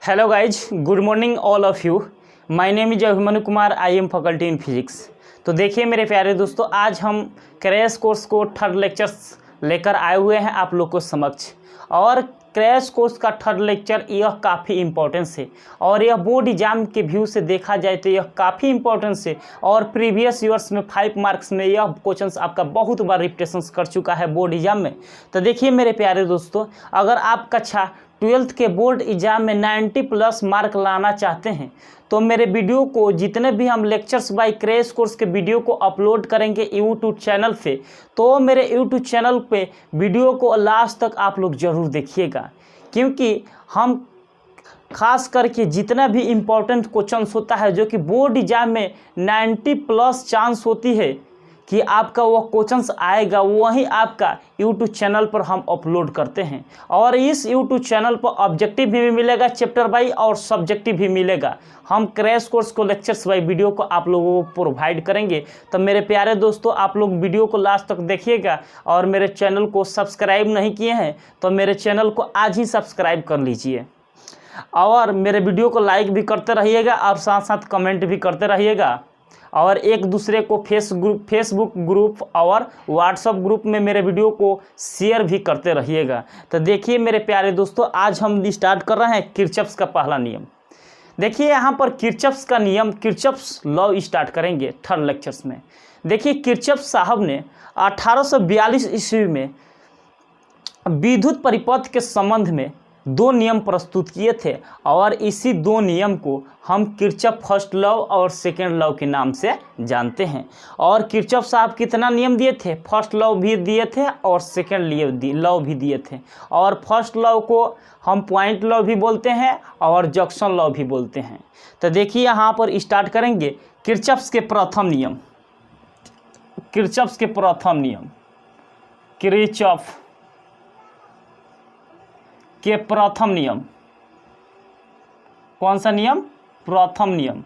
Hello guys, good morning all of you. My name is Abhimanyu Kumar, I am faculty in physics. तो देखिए मेरे प्यारे दोस्तों, आज हम क्रैश कोर्स को थर्ड लेक्चर्स लेकर आए हुए हैं आप लोग को समक्ष। और क्रैश कोर्स का थर्ड लेक्चर यह काफ़ी इम्पोर्टेंस है और यह बोर्ड एग्जाम के व्यू से देखा जाए तो यह काफ़ी इम्पोर्टेंस है। और प्रीवियस ईयर्स में 5 मार्क्स में यह क्वेश्चन आपका बहुत बार रिपीटेशन कर चुका है बोर्ड एग्जाम में। तो देखिए मेरे प्यारे दोस्तों, अगर आप कक्षा 12th के बोर्ड एग्जाम में 90+ मार्क लाना चाहते हैं तो मेरे वीडियो को, जितने भी हम लेक्चर्स बाय क्रैश कोर्स के वीडियो को अपलोड करेंगे यूट्यूब चैनल पे, तो मेरे यूट्यूब चैनल पे वीडियो को लास्ट तक आप लोग ज़रूर देखिएगा, क्योंकि हम खास करके जितना भी इम्पोर्टेंट क्वेश्चंस होता है जो कि बोर्ड एग्जाम में 90+ चांस होती है कि आपका वो क्वेश्चंस आएगा, वही आपका यूट्यूब चैनल पर हम अपलोड करते हैं। और इस यूट्यूब चैनल पर ऑब्जेक्टिव भी मिलेगा चैप्टर बाई और सब्जेक्टिव भी मिलेगा। हम क्रैश कोर्स को लेक्चर्स बाई वीडियो को आप लोगों को प्रोवाइड करेंगे। तो मेरे प्यारे दोस्तों, आप लोग वीडियो को लास्ट तक देखिएगा। और मेरे चैनल को सब्सक्राइब नहीं किए हैं तो मेरे चैनल को आज ही सब्सक्राइब कर लीजिए और मेरे वीडियो को लाइक भी करते रहिएगा और साथ साथ कमेंट भी करते रहिएगा। और एक दूसरे को फेसबुक ग्रुप और व्हाट्सएप ग्रुप में मेरे वीडियो को शेयर भी करते रहिएगा। तो देखिए मेरे प्यारे दोस्तों, आज हम स्टार्ट कर रहे हैं किरचॉफ्स का पहला नियम। देखिए यहाँ पर किरचॉफ्स का नियम, किरचॉफ्स लॉ स्टार्ट करेंगे थर्ड लेक्चर्स में। देखिए किरचॉफ साहब ने 1842 ईस्वी में विद्युत परिपथ के संबंध में 2 नियम प्रस्तुत किए थे और इसी 2 नियम को हम किरचॉफ फर्स्ट लॉ और सेकेंड लॉ के नाम से जानते हैं। और किरचॉफ साहब कितना नियम दिए थे? फर्स्ट लॉ भी दिए थे और सेकेंड लॉ भी दिए थे। और फर्स्ट लॉ को हम पॉइंट लॉ भी बोलते हैं और जंक्शन लॉ भी बोलते हैं। तो देखिए यहाँ पर स्टार्ट करेंगे किरचॉफ्स के प्रथम नियम। किरचॉफ्स के प्रथम नियम, किरचॉफ के प्रथम नियम। कौन सा नियम? प्रथम नियम।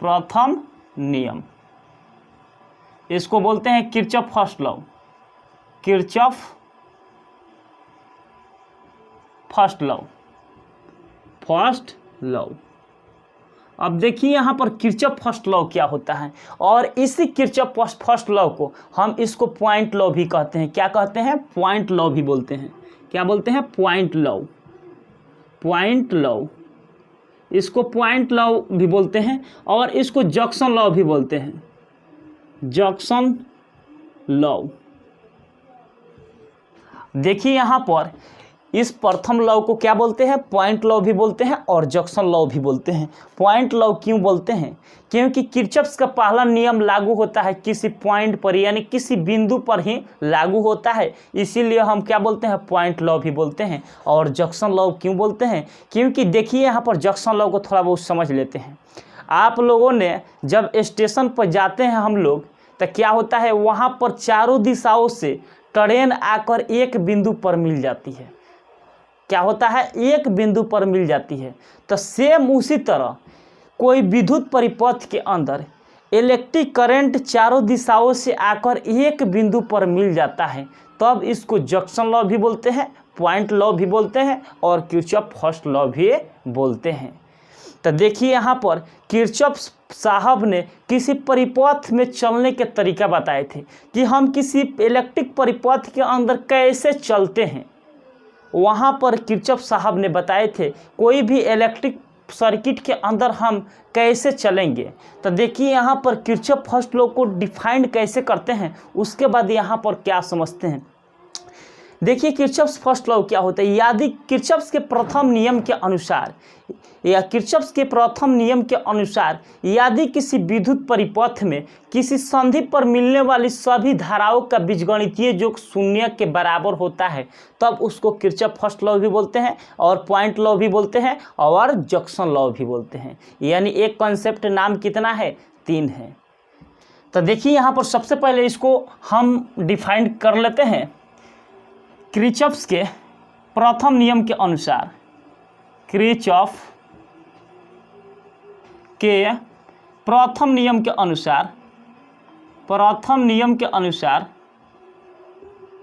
प्रथम नियम इसको बोलते हैं Kirchhoff first law. Kirchhoff first law. First law. अब देखिए यहाँ पर किरचॉफ फर्स्ट लॉ क्या होता है। और इसी किरचॉफ फर्स्ट लॉ को हम इसको पॉइंट लॉ भी कहते हैं। क्या कहते हैं? पॉइंट लॉ भी बोलते हैं। क्या बोलते हैं? Point law. पॉइंट लॉ, इसको पॉइंट लॉ भी बोलते हैं और इसको जंक्शन लॉ भी बोलते हैं। Junction law. देखिए यहाँ पर इस प्रथम लॉ को क्या बोलते हैं? पॉइंट लॉ भी बोलते हैं और जंक्शन लॉ भी बोलते हैं। पॉइंट लॉ क्यों बोलते हैं? क्योंकि किरचॉफ्स का पहला नियम लागू होता है किसी पॉइंट पर, यानी किसी बिंदु पर ही लागू होता है, इसीलिए हम क्या बोलते हैं? पॉइंट लॉ भी बोलते हैं। और जंक्शन लॉ क्यों बोलते हैं? क्योंकि देखिए यहाँ पर जंक्शन लॉ को थोड़ा बहुत समझ लेते हैं। आप लोगों ने जब स्टेशन पर जाते हैं हम लोग, तो क्या होता है, वहाँ पर चारों दिशाओं से ट्रेन आकर एक बिंदु पर मिल जाती है। क्या होता है? एक बिंदु पर मिल जाती है। तो सेम उसी तरह कोई विद्युत परिपथ के अंदर इलेक्ट्रिक करंट चारों दिशाओं से आकर एक बिंदु पर मिल जाता है, तब इसको जंक्शन लॉ भी बोलते हैं, पॉइंट लॉ भी बोलते हैं और किरचॉफ फर्स्ट लॉ भी बोलते हैं। तो देखिए यहाँ पर किरचॉफ साहब ने किसी परिपथ में चलने के तरीका बताए थे कि हम किसी इलेक्ट्रिक परिपथ के अंदर कैसे चलते हैं। वहाँ पर किरचॉफ साहब ने बताए थे कोई भी इलेक्ट्रिक सर्किट के अंदर हम कैसे चलेंगे। तो देखिए यहाँ पर किरचॉफ फर्स्ट लॉ को डिफाइन कैसे करते हैं, उसके बाद यहाँ पर क्या समझते हैं। देखिए किरचॉफ्स फर्स्ट लॉ क्या होता है। यदि किरचॉफ्स के प्रथम नियम के अनुसार यदि किसी विद्युत परिपथ में किसी संधि पर मिलने वाली सभी धाराओं का बीजगणितीय योग 0 के बराबर होता है, तब उसको किरचॉफ फर्स्ट लॉ भी बोलते हैं और पॉइंट लॉ भी बोलते हैं और जंक्शन लॉ भी बोलते हैं। यानी एक कॉन्सेप्ट नाम कितना है? 3 है। तो देखिए यहाँ पर सबसे पहले इसको हम डिफाइन कर लेते हैं। किरचॉफ्स के प्रथम नियम के अनुसार, किरचॉफ के प्रथम नियम के अनुसार,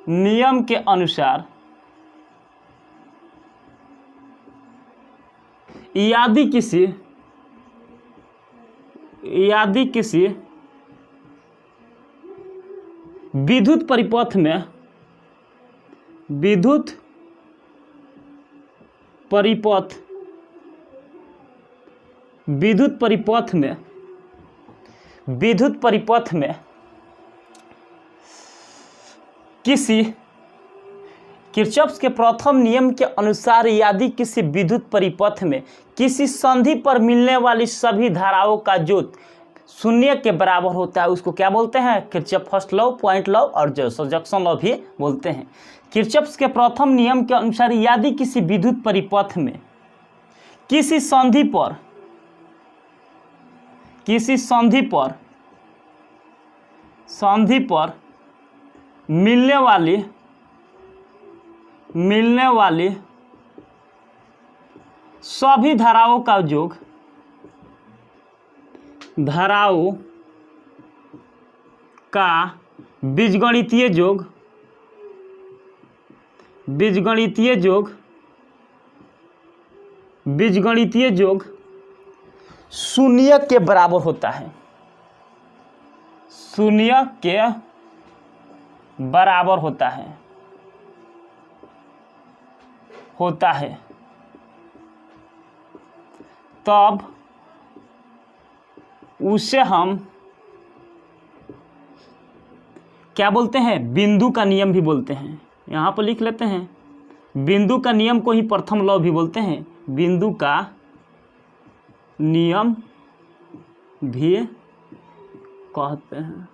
नियम के अनुसार यदि किसी विद्युत परिपथ में किसी किरचॉफ के प्रथम नियम के अनुसार यदि किसी विद्युत परिपथ में किसी संधि पर मिलने वाली सभी धाराओं का जोत शून्य के बराबर होता है, उसको क्या बोलते हैं? Kirchhoff first law, point law और जैक्सन लॉ भी बोलते हैं। किरचॉफ के प्रथम नियम के अनुसार यदि किसी विद्युत परिपथ में किसी संधि पर मिलने वाली सभी धाराओं का योग धाराओं का बीजगणितीय योग शून्य के बराबर होता है। शून्य के बराबर होता है तब उसे हम क्या बोलते हैं? बिंदु का नियम भी बोलते हैं। यहाँ पर लिख लेते हैं, बिंदु का नियम को ही प्रथम लॉ भी बोलते हैं। बिंदु का नियम भी कहते हैं,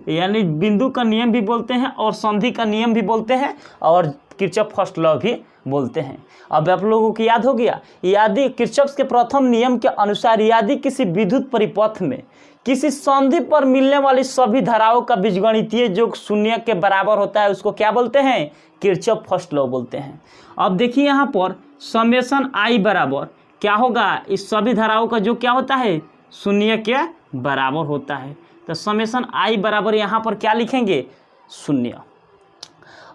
यानी बिंदु का नियम भी बोलते हैं और संधि का नियम भी बोलते हैं और किरचॉफ फर्स्ट लॉ भी बोलते हैं। अब आप लोगों को याद हो गया, यदि किरचॉफ के प्रथम नियम के अनुसार यदि किसी विद्युत परिपथ में किसी संधि पर मिलने वाली सभी धाराओं का बीजगणितीय योग शून्य के बराबर होता है, उसको क्या बोलते हैं? किरचॉफ फर्स्ट लॉ बोलते हैं। अब देखिए यहाँ पर समेशन आई बराबर क्या होगा? इस सभी धाराओं का जो क्या होता है? शून्य के बराबर होता है। तो समेशन आई बराबर यहाँ पर क्या लिखेंगे? शून्य।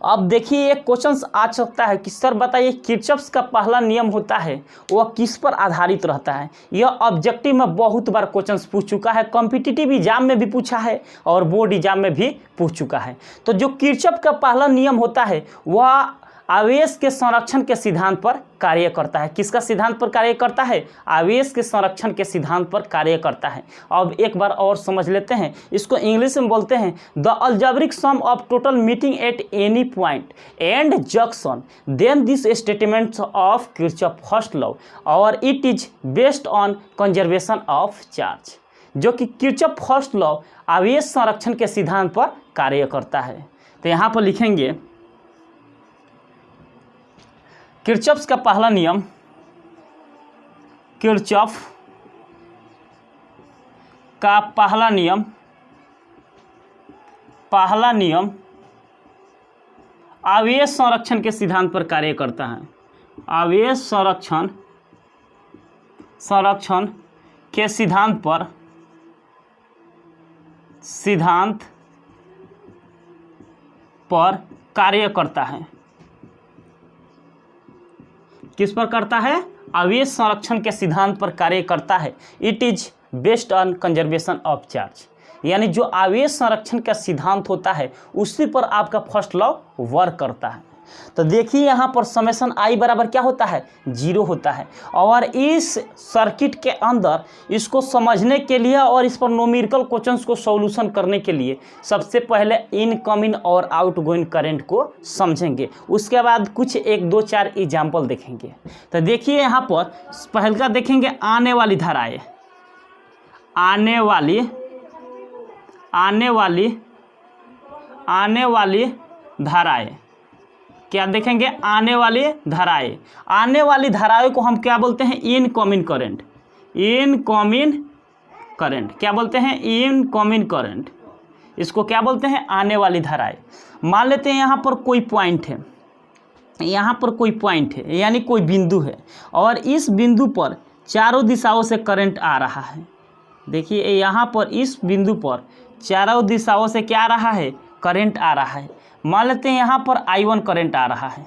अब देखिए एक क्वेश्चन आ सकता है कि सर बताइए किरचॉफ का पहला नियम होता है वह किस पर आधारित रहता है? यह ऑब्जेक्टिव में बहुत बार क्वेश्चन पूछ चुका है, कॉम्पिटिटिव एग्जाम में भी पूछा है और बोर्ड एग्जाम में भी पूछ चुका है। तो जो किरचॉफ का पहला नियम होता है वह आवेश के संरक्षण के सिद्धांत पर कार्य करता है। किसका सिद्धांत पर कार्य करता है? आवेश के संरक्षण के सिद्धांत पर कार्य करता है। अब एक बार और समझ लेते हैं, इसको इंग्लिश में बोलते हैं the algebraic sum of total meeting at any point and junction then this statement of Kirchhoff first law और it is based on conservation of charge. जो कि किरचॉफ फर्स्ट लॉ आवेश संरक्षण के सिद्धांत पर कार्य करता है। तो यहाँ पर लिखेंगे किरचॉफ का पहला नियम, किरचॉफ का पहला नियम आवेश संरक्षण के सिद्धांत पर कार्य करता है। आवेश संरक्षण के सिद्धांत पर कार्य करता है। किस पर करता है? आवेश संरक्षण के सिद्धांत पर कार्य करता है। It is based on conservation of charge, यानी जो आवेश संरक्षण का सिद्धांत होता है उसी पर आपका फर्स्ट लॉ वर्क करता है। तो देखिए यहाँ पर समेशन आई बराबर क्या होता है? 0 होता है। और इस सर्किट के अंदर इसको समझने के लिए और इस पर न्यूमेरिकल क्वेश्चंस को सॉल्यूशन करने के लिए सबसे पहले इनकमिंग और आउटगोइंग करंट को समझेंगे, उसके बाद कुछ 1 2 4 एग्जाम्पल देखेंगे। तो देखिए यहाँ पर पहला देखेंगे आने वाली धाराएं, आने वाली धाराएं क्या देखेंगे? आने वाली धाराएं। आने वाली धाराएं को हम क्या बोलते हैं? Incoming current. इनकमिंग करंट क्या बोलते हैं? Incoming current. इसको क्या बोलते हैं? आने वाली धाराएं। मान लेते हैं यहाँ पर कोई पॉइंट है, यहाँ पर कोई पॉइंट है यानी कोई बिंदु है और इस बिंदु पर चारों दिशाओं से करंट आ रहा है। देखिए यहाँ पर इस बिंदु पर चारों दिशाओं से क्या आ रहा है? करंट आ रहा है। मान लेते हैं यहाँ पर I1 करंट आ रहा है।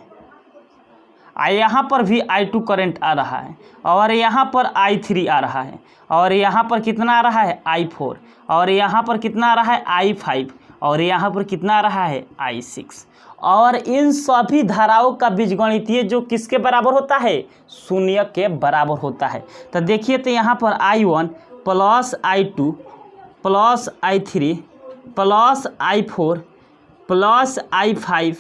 यहाँ पर भी I2 करंट आ रहा है, और यहाँ पर I3 आ रहा है, और यहाँ पर कितना आ रहा है I4, और यहाँ पर कितना आ रहा है I5, और यहाँ पर कितना आ रहा है I6। और इन सभी धाराओं का बीजगणितीय जो किसके बराबर होता है, शून्य के बराबर होता है। तो देखिए तो यहाँ पर I1 plus I2 plus I3 plus I4 plus I5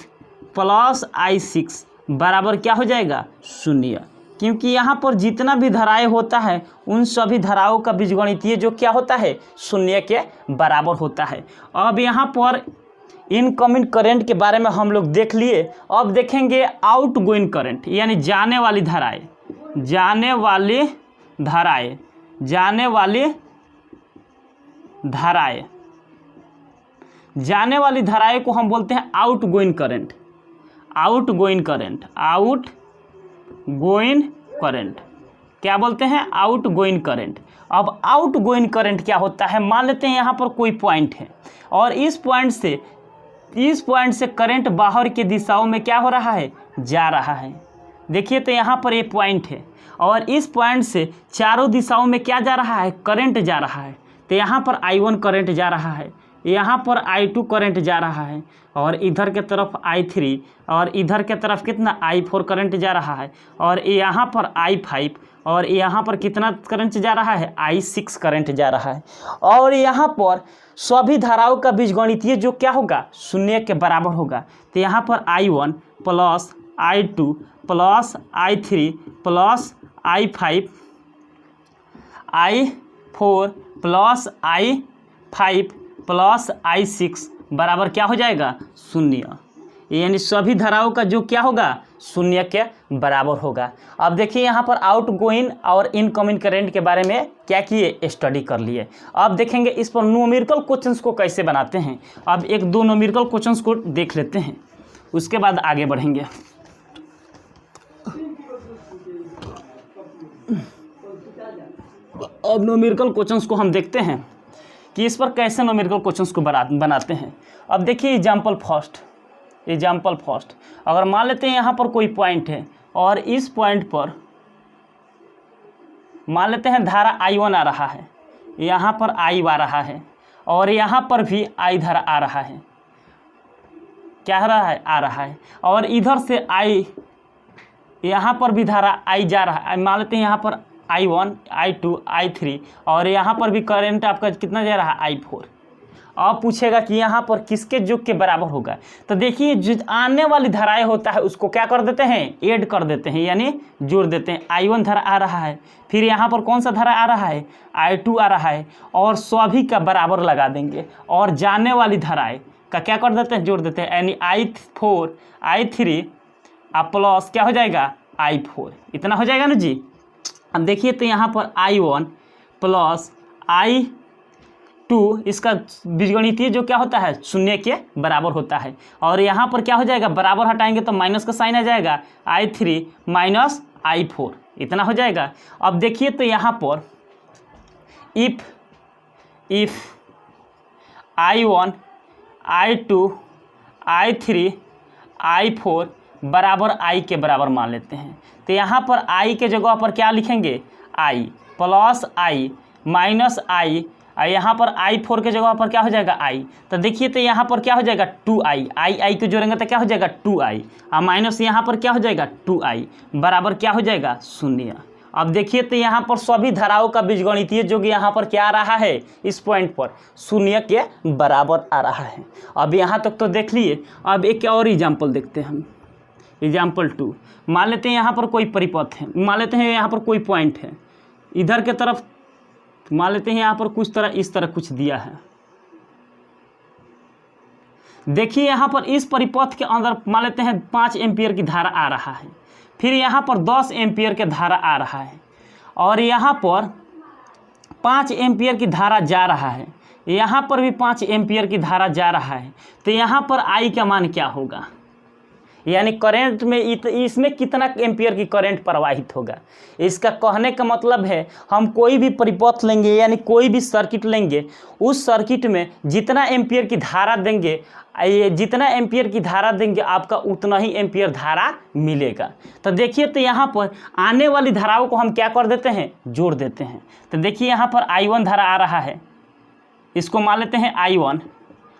plus I6 बराबर क्या हो जाएगा, शून्य। क्योंकि यहाँ पर जितना भी धाराएं होता है उन सभी धाराओं का बीजगणितीय जो क्या होता है, शून्य के बराबर होता है। अब यहाँ पर इनकमिंग करंट के बारे में हम लोग देख लिए। अब देखेंगे आउटगोइंग करंट, यानी जाने वाली धाराएं, जाने वाली धाराएं, जाने वाली धाराएं, जाने वाली धाराएं को हम बोलते हैं outgoing current. Outgoing current, outgoing current क्या बोलते हैं, आउटगोइंग करंट। अब आउटगोइंग करंट क्या होता है, मान लेते हैं यहाँ पर कोई पॉइंट है और इस पॉइंट से करंट बाहर की दिशाओं में क्या हो रहा है, जा रहा है। देखिए तो यहाँ पर ये पॉइंट है और इस पॉइंट से चारों दिशाओं में क्या जा रहा है, करंट जा रहा है। तो यहाँ पर I1 करंट जा रहा है, यहाँ पर I2 करंट जा रहा है, और इधर के तरफ I3, और इधर के तरफ कितना I4 करंट जा रहा है, और यहाँ पर I5, और यहाँ पर कितना करंट जा रहा है, I6 करंट जा रहा है। और यहाँ पर सभी धाराओं का बीजगणितीय जो क्या होगा, शून्य के बराबर होगा। तो यहाँ पर I1 plus I2 plus I3 plus I5 I4 plus I5 plus I6 बराबर क्या हो जाएगा, शून्य। यानी सभी धाराओं का जो क्या होगा, शून्य के बराबर होगा। अब देखिए यहाँ पर आउटगोइंग और इनकमिंग करंट के बारे में क्या किए, स्टडी कर लिए। अब देखेंगे इस पर न्यूमेरिकल क्वेश्चंस को कैसे बनाते हैं। अब एक दो न्यूमेरिकल क्वेश्चंस को देख लेते हैं, उसके बाद आगे बढ़ेंगे। अब न्यूमेरिकल क्वेश्चंस को हम देखते हैं कि इस पर कैसे न्यूमेरिकल क्वेश्चंस को बनाते हैं। अब देखिए एग्जाम्पल फर्स्ट, अगर मान लेते हैं यहाँ पर कोई पॉइंट है और इस पॉइंट पर मान लेते हैं धारा I1 आ रहा है, यहाँ पर I आ रहा है, और यहाँ पर भी I धारा आ रहा है, क्या आ रहा है, और इधर से I, यहाँ पर भी धारा I जा रहा है। मान लेते हैं यहाँ पर I1 I2 I3, और यहाँ पर भी करंट आपका कितना जा रहा है, I4। अब पूछेगा कि यहाँ पर किसके योग के बराबर होगा। तो देखिए जो आने वाली धाराएं होता है उसको क्या कर देते हैं, ऐड कर देते हैं, यानी जोड़ देते हैं। I1 धारा आ रहा है, फिर यहाँ पर कौन सा धारा आ रहा है, I2 आ रहा है, और सभी का बराबर लगा देंगे, और जाने वाली धाराएं का क्या कर देते हैं, जोड़ देते हैं। यानी I4 I3 प्लस क्या हो जाएगा, I4। इतना हो जाएगा ना जी। अब देखिए तो यहाँ पर I1 प्लस I2, इसका बीजगणितीय जो क्या होता है, शून्य के बराबर होता है। और यहाँ पर क्या हो जाएगा, बराबर हटाएंगे तो माइनस का साइन आ जाएगा, I3 माइनस I4, इतना हो जाएगा। अब देखिए तो यहाँ पर if I1 I2 I3 I4 बराबर I के बराबर मान लेते हैं। तो यहाँ पर I के जगह पर क्या लिखेंगे, I plus I minus I, और यहाँ पर I4 के जगह पर क्या हो जाएगा, I। तो देखिए तो यहाँ पर क्या हो जाएगा, 2I, I को जोड़ेंगे तो क्या हो जाएगा, 2I, और माइनस यहाँ पर क्या हो जाएगा, 2I बराबर क्या हो जाएगा, शून्य। अब देखिए तो यहाँ पर सभी धाराओं का बीजगणितीय जो कि यहाँ पर क्या आ रहा है, इस पॉइंट पर शून्य के बराबर आ रहा है। अब यहाँ तक तो देख लिए। अब एक और एग्जाम्पल देखते हैं हम। एग्जाम्पल 2, मान लेते हैं यहाँ पर कोई परिपथ है, मान लेते हैं यहाँ पर कोई पॉइंट है, इधर के तरफ मान लेते हैं यहाँ पर कुछ तरह इस तरह कुछ दिया है। देखिए यहाँ पर इस परिपथ के अंदर मान लेते हैं 5 एम्पियर की धारा आ रहा है, फिर यहाँ पर 10 एम्पियर के धारा आ रहा है, और यहाँ पर 5 एम्पियर की धारा जा रहा है, यहाँ पर भी 5 एम्पियर की धारा जा रहा है। तो यहाँ पर I का मान क्या होगा, यानी करंट में इसमें कितना एम्पियर की करंट प्रवाहित होगा। इसका कहने का मतलब है हम कोई भी परिपथ लेंगे यानी कोई भी सर्किट लेंगे, उस सर्किट में जितना एम्पियर की धारा देंगे, जितना एम्पियर की धारा देंगे आपका उतना ही एम्पियर धारा मिलेगा। तो देखिए तो यहाँ पर आने वाली धाराओं को हम क्या कर देते हैं, जोड़ देते हैं। तो देखिए यहाँ पर I1 धारा आ रहा है, इसको मान लेते हैं I1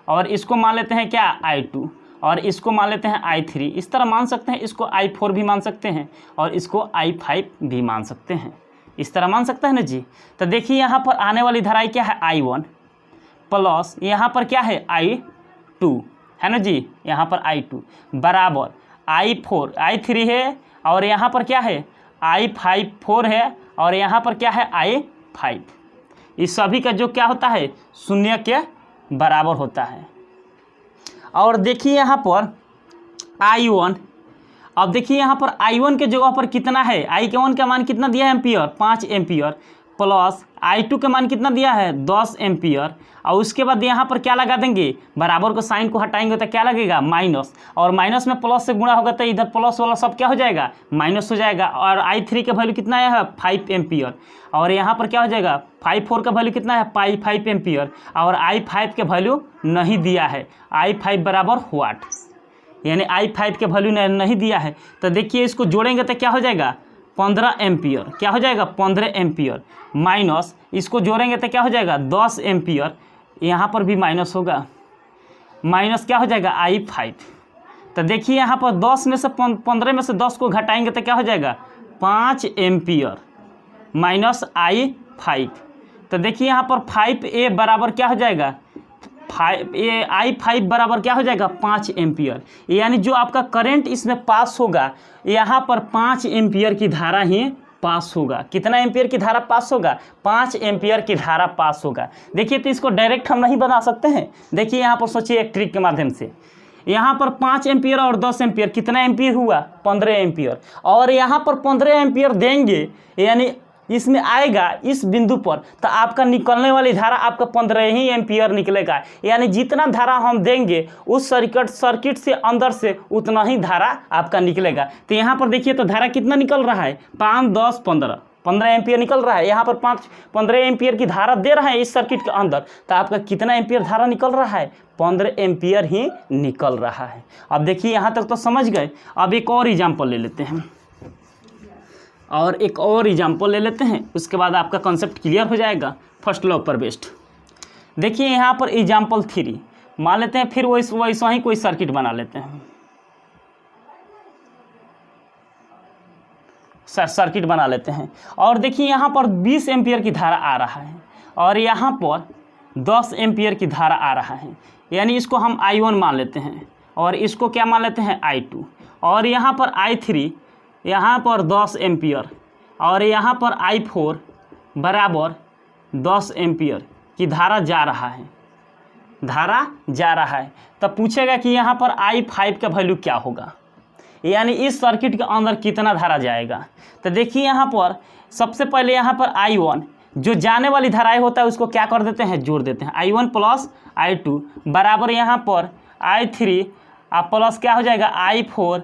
और इसको मान लेते हैं क्या I2 और इसको मान लेते हैं I3। इस तरह मान सकते हैं, इसको I4 भी मान सकते हैं और इसको I5 भी मान सकते हैं, इस तरह मान सकते हैं ना जी। तो देखिए यहाँ पर आने वाली धाराएं क्या है I1 प्लस यहाँ पर क्या है I2 है ना जी, यहाँ पर I2 बराबर I4 I3 है और यहाँ पर क्या है I5 4 है और यहाँ पर क्या है I5। इस सभी का जो क्या होता है शून्य के बराबर होता है। और देखिए यहाँ पर I1, अब देखिए यहाँ पर I1 के जगह पर कितना है, I1 का मान कितना दिया है एम्पियर 5 एम्पियर प्लस I2 का मान कितना दिया है 10 एम्पियर। और उसके बाद यहाँ पर क्या लगा देंगे, बराबर को साइन को हटाएंगे तो क्या लगेगा माइनस, और माइनस में प्लस से गुणा होगा तो इधर प्लस वाला सब क्या हो जाएगा माइनस हो जाएगा। और I3 का वैल्यू कितना आया है 5 एम्पियर और यहाँ पर क्या हो जाएगा I4 का वैल्यू कितना है 5 एम्पियर और I5 के वैल्यू नहीं दिया है, I5 बराबर वाट, यानी I5 के वैल्यू नहीं दिया है। तो देखिए इसको जोड़ेंगे तो क्या हो जाएगा 15 एम्पियर, क्या हो जाएगा 15 एम्पियर माइनस इसको जोड़ेंगे तो क्या हो जाएगा 10 एम्पियर, यहाँ पर भी माइनस होगा, माइनस क्या हो जाएगा I5। तो देखिए यहाँ पर 10 में से 15 में से 10 को घटाएंगे तो क्या हो जाएगा 5 एम्पियर माइनस I5। तो देखिए यहाँ पर 5A बराबर क्या हो जाएगा I5 बराबर क्या हो जाएगा 5 एम्पियर, यानी जो आपका करंट इसमें पास होगा यहाँ पर 5 एम्पियर की धारा ही पास होगा। कितना एम्पियर की धारा पास होगा 5 एम्पियर की धारा पास होगा। देखिए तो इसको डायरेक्ट हम नहीं बना सकते हैं, देखिए यहाँ पर सोचिए एक ट्रिक के माध्यम से, यहाँ पर 5 एम्पियर और 10 एम्पियर कितना एम्पियर हुआ 15 एम्पियर, और यहाँ पर 15 एम्पियर देंगे यानी इसमें आएगा इस बिंदु पर तो आपका निकलने वाली धारा आपका 15 ही एम्पियर निकलेगा, यानी जितना धारा हम देंगे उस सर्किट से अंदर से उतना ही धारा आपका निकलेगा। तो यहाँ पर देखिए तो धारा कितना निकल रहा है 5 10 15 एम्पियर निकल रहा है, यहाँ पर 15 एम्पियर की धारा दे रहा है इस सर्किट के अंदर, तो आपका कितना एम्पियर धारा निकल रहा है 15 एम्पियर ही निकल रहा है। अब देखिए यहाँ तक तो समझ गए। अब एक और एग्जाम्पल ले लेते हैं ले लेते हैं, उसके बाद आपका कॉन्सेप्ट क्लियर हो जाएगा फर्स्ट लॉ पर बेस्ड। देखिए यहाँ पर एग्जाम्पल 3 मान लेते हैं, फिर वैसा ही कोई सर्किट बना लेते हैं, सर्किट बना लेते हैं। और देखिए यहाँ पर 20 एम्पियर की धारा आ रहा है और यहाँ पर 10 एम्पियर की धारा आ रहा है, यानी इसको हम I1 मान लेते हैं और इसको क्या मान लेते हैं I2, और यहाँ पर I3, यहाँ पर 10 एम्पियर और यहाँ पर I4 बराबर 10 एम्पियर की धारा जा रहा है। तब पूछेगा कि यहाँ पर I5 का वैल्यू क्या होगा, यानी इस सर्किट के अंदर कितना धारा जाएगा। तो देखिए यहाँ पर सबसे पहले यहाँ पर I1 जो जाने वाली धाराएं होता है उसको क्या कर देते हैं जोड़ देते हैं, I1 प्लस I2 बराबर यहाँ पर I3 प्लस क्या हो जाएगा I4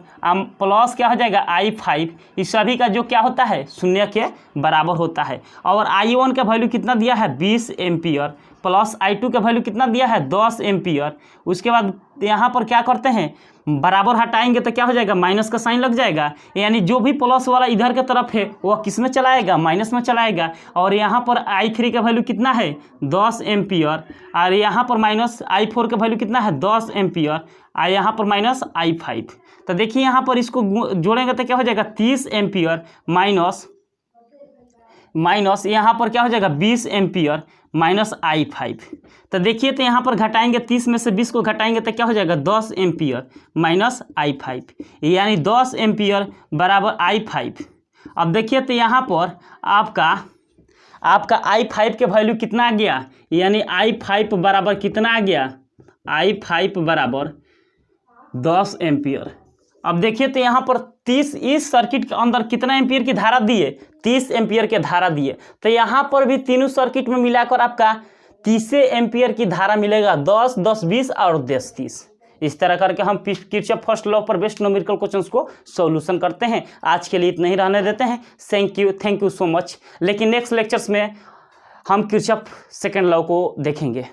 प्लस क्या हो जाएगा I5। इस सभी का जो क्या होता है शून्य के बराबर होता है। और I1 का वैल्यू कितना दिया है 20 एम्पियर प्लस I2 का वैल्यू कितना दिया है 10 एम्पियर। उसके बाद यहाँ पर क्या करते हैं बराबर हटाएंगे तो क्या हो जाएगा माइनस का साइन लग जाएगा, यानी जो भी प्लस वाला इधर के तरफ है वह किस में चलाएगा माइनस में चलाएगा। और यहाँ पर I3 का वैल्यू कितना है 10 एम्पियर और यहाँ पर माइनस I4 का वैल्यू कितना है 10 एम्पियर और यहाँ पर माइनस I5। तो देखिए यहाँ पर इसको जोड़ेंगे तो क्या हो जाएगा 30 एम्पियर माइनस यहाँ पर क्या हो जाएगा 20 एम्पियर माइनस I5। तो देखिए तो यहाँ पर घटाएंगे 30 में से 20 को घटाएंगे तो क्या हो जाएगा 10 एम्पियर माइनस I5, यानी 10 एम्पियर बराबर I5। अब देखिए तो यहाँ पर आपका I5 के वैल्यू कितना आ गया, यानी I5 बराबर कितना आ गया I5 बराबर 10 एम्पियर। अब देखिए तो यहाँ पर 30 इस सर्किट के अंदर कितना एम्पियर की धारा दिए 30 एम्पियर के धारा दिए, तो यहाँ पर भी तीनों सर्किट में मिलाकर आपका 30 एम्पियर की धारा मिलेगा 10 10 20 और 10 30, इस तरह करके हम किरचॉफ फर्स्ट लॉ पर बेस्ड न्यूमेरिकल क्वेश्चंस को सॉल्यूशन करते हैं। आज के लिए इतना ही रहने देते हैं। Thank you so much. लेकिन नेक्स्ट लेक्चर्स में हम किरचॉफ सेकंड लॉ को देखेंगे।